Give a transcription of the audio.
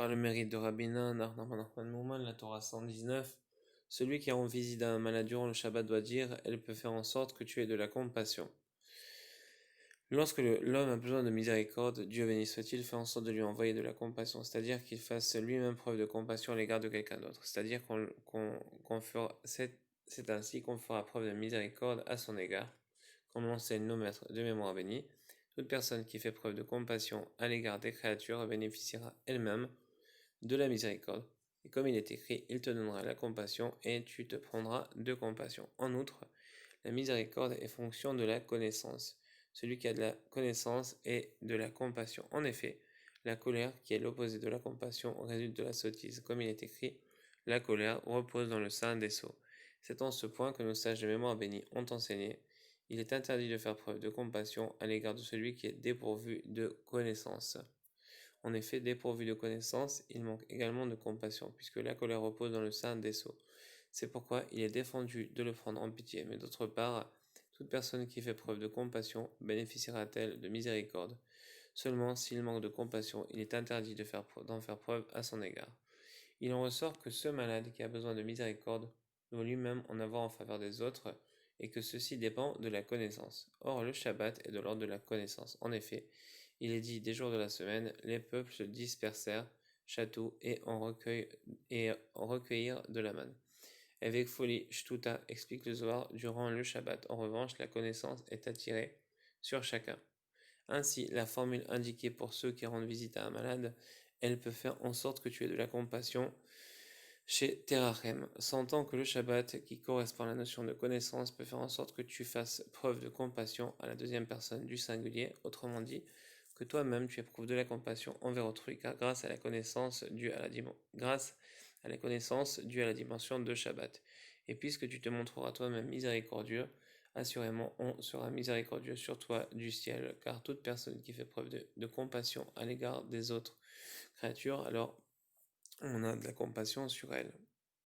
Par le mérite de Rabbina, la Torah 119, celui qui rend visite à un malade durant le Shabbat doit dire « Elle peut faire en sorte que tu aies de la compassion ». Lorsque l'homme a besoin de miséricorde, Dieu béni soit-il fait en sorte de lui envoyer de la compassion, c'est-à-dire qu'il fasse lui-même preuve de compassion à l'égard de quelqu'un d'autre, c'est-à-dire c'est ainsi qu'on fera preuve de miséricorde à son égard, comme l'enseignent nos maîtres de mémoire bénis. Toute personne qui fait preuve de compassion à l'égard des créatures bénéficiera elle-même de la miséricorde. Et comme il est écrit, il te donnera la compassion et tu te prendras de compassion. En outre, la miséricorde est fonction de la connaissance. Celui qui a de la connaissance et de la compassion. En effet, la colère, qui est l'opposé de la compassion, résulte de la sottise. Comme il est écrit, la colère repose dans le sein des sots. C'est en ce point que nos sages de mémoire bénis ont enseigné. Il est interdit de faire preuve de compassion à l'égard de celui qui est dépourvu de connaissance. En effet, dépourvu de connaissance, il manque également de compassion, puisque la colère repose dans le sein des sots. C'est pourquoi il est défendu de le prendre en pitié. Mais d'autre part, toute personne qui fait preuve de compassion bénéficiera-t-elle de miséricorde. Seulement, s'il manque de compassion, il est interdit d'en faire preuve à son égard. Il en ressort que ce malade qui a besoin de miséricorde doit lui-même en avoir en faveur des autres, et que ceci dépend de la connaissance. Or, le Shabbat est de l'ordre de la connaissance. En effet, il est dit des jours de la semaine, les peuples se dispersèrent, châteaux, et en recueillir de la manne. Avec folie, Shtuta explique le Zohar durant le Shabbat. En revanche, la connaissance est attirée sur chacun. Ainsi, la formule indiquée pour ceux qui rendent visite à un malade, elle peut faire en sorte que tu aies de la compassion chez Terachem. Sentant que le Shabbat, qui correspond à la notion de connaissance, peut faire en sorte que tu fasses preuve de compassion à la deuxième personne du singulier, autrement dit, que toi-même tu éprouves de la compassion envers autrui, car grâce à la connaissance due à la dimension de Shabbat. Et puisque tu te montreras toi-même miséricordieux, assurément on sera miséricordieux sur toi du ciel, car toute personne qui fait preuve de compassion à l'égard des autres créatures, alors on a de la compassion sur elle.